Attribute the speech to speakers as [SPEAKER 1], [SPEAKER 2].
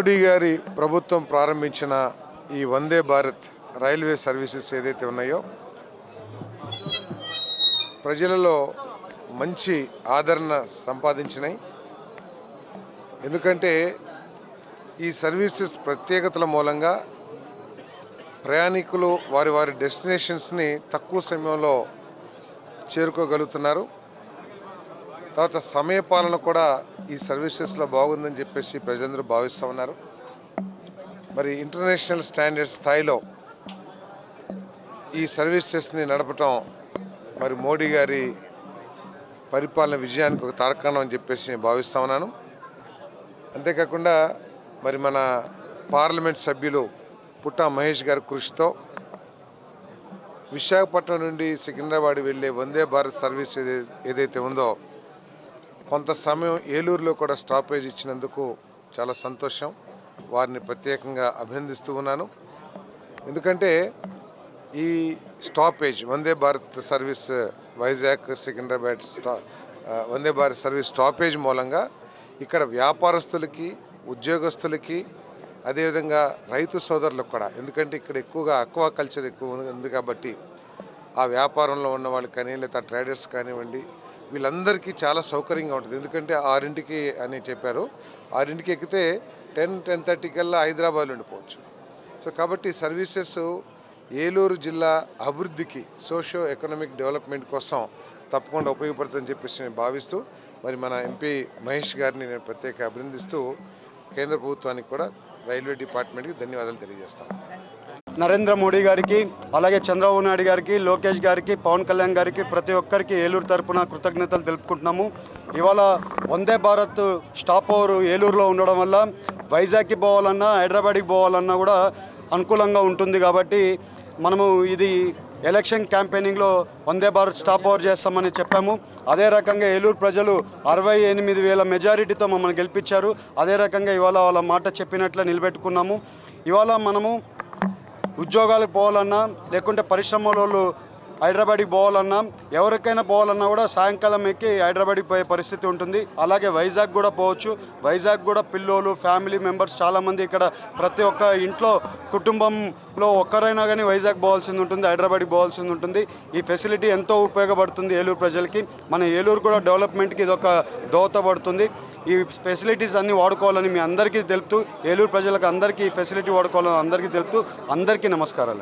[SPEAKER 1] మోడీ గారి ప్రభుత్వం ప్రారంభించిన ఈ వందే భారత్ రైల్వే సర్వీసెస్ ఏదైతే ఉన్నాయో ప్రజలలో మంచి ఆదరణ సంపాదించినాయి. ఎందుకంటే ఈ సర్వీసెస్ ప్రత్యేకతల మూలంగా ప్రయాణికులు వారి వారి డెస్టినేషన్స్ని తక్కువ సమయంలో చేరుకోగలుగుతున్నారు. తర్వాత సమయపాలన కూడా ఈ సర్వీసెస్లో బాగుందని చెప్పేసి ప్రజలందరూ భావిస్తూ ఉన్నారు. మరి ఇంటర్నేషనల్ స్టాండర్డ్స్ స్థాయిలో ఈ సర్వీసెస్ని నడపటం మరి మోడీ గారి పరిపాలన విజయానికి ఒక తార్కాణం అని చెప్పేసి నేను భావిస్తూ ఉన్నాను. అంతేకాకుండా మరి మన పార్లమెంట్ సభ్యులు పుట్టా మహేష్ గారి కృషితో విశాఖపట్నం నుండి సికింద్రాబాద్ వెళ్ళే వందే భారత్ సర్వీస్ ఏదైతే ఉందో కొంత సమయం ఏలూరులో కూడా స్టాపేజ్ ఇచ్చినందుకు చాలా సంతోషం. వారిని ప్రత్యేకంగా అభినందిస్తూ ఉన్నాను. ఎందుకంటే ఈ stoppage Vande Bharat service Vizag Secunderabad Vande Bharat service stoppage మూలంగా ఇక్కడ వ్యాపారస్తులకి, ఉద్యోగస్తులకి, అదేవిధంగా రైతు సోదరులకు కూడా, ఎందుకంటే ఇక్కడ ఎక్కువగా అక్వా కల్చర్ ఎక్కువ ఉంది కాబట్టి ఆ వ్యాపారంలో ఉన్న వాళ్ళు కానీ లేదా ట్రేడర్స్ కానివ్వండి, వీళ్ళందరికీ చాలా సౌకర్యంగా ఉంటుంది. ఎందుకంటే 6ంటికి అని చెప్పారు, 6ంటికి ఎక్కితే 10-10:30 కల్లా హైదరాబాద్లో ఉండిపోవచ్చు. సో కాబట్టి సర్వీసెస్ ఏలూరు జిల్లా అభివృద్ధికి, సోషో ఎకనామిక్ డెవలప్మెంట్ కోసం తప్పకుండా ఉపయోగపడుతుందని చెప్పేసి నేను భావిస్తూ మరి మన ఎంపీ మహేష్ గారిని నేను ప్రత్యేక అభినందిస్తూ కేంద్ర ప్రభుత్వానికి కూడా రైల్వే డిపార్ట్మెంట్కి ధన్యవాదాలు తెలియజేస్తాను.
[SPEAKER 2] నరేంద్ర మోడీ గారికి, అలాగే చంద్రబాబు నాయుడు గారికి, లోకేష్ గారికి, పవన్ కళ్యాణ్ గారికి, ప్రతి ఒక్కరికి ఏలూరు తరపున కృతజ్ఞతలు తెలుపుకుంటున్నాము. ఇవాళ వందే భారత్ స్టాప్ ఓవర్ ఏలూరులో ఉండడం వల్ల వైజాగ్కి పోవాలన్నా, హైదరాబాద్కి పోవాలన్నా కూడా అనుకూలంగా ఉంటుంది. కాబట్టి మనము ఇది election క్యాంపెయినింగ్లో Vande Bharat stop over చేస్తామని చెప్పాము. అదే రకంగా ఏలూరు ప్రజలు 68,000 మెజారిటీతో మమ్మల్ని గెలిపించారు. అదే రకంగా ఇవాళ వాళ్ళ మాట చెప్పినట్లే నిలబెట్టుకున్నాము. ఇవాళ మనము ఉద్యోగాలకు పోవాలన్నా, లేకుంటే పరిశ్రమల హైదరాబాద్కి పోవాలన్నా, ఎవరికైనా పోవాలన్నా కూడా సాయంకాలం ఎక్కి హైదరాబాద్కి పోయే పరిస్థితి ఉంటుంది. అలాగే వైజాగ్ కూడా పోవచ్చు. వైజాగ్ కూడా పిల్లోలు, ఫ్యామిలీ మెంబర్స్ చాలామంది ఇక్కడ, ప్రతి ఒక్క ఇంట్లో కుటుంబంలో ఒక్కరైనా కానీ వైజాగ్ పోవాల్సింది ఉంటుంది, హైదరాబాద్కి పోవాల్సింది ఉంటుంది. ఈ ఫెసిలిటీ ఎంతో ఉపయోగపడుతుంది ఏలూరు ప్రజలకి. మన ఏలూరు కూడా డెవలప్మెంట్కి ఇది ఒక దోహదపడుతుంది. ఈ ఫెసిలిటీస్ అన్నీ వాడుకోవాలని మీ అందరికీ తెలుపుతూ, ఏలూరు ప్రజలకు అందరికీ ఈ ఫెసిలిటీ వాడుకోవాలని అందరికీ తెలుపుతూ అందరికీ నమస్కారాలు.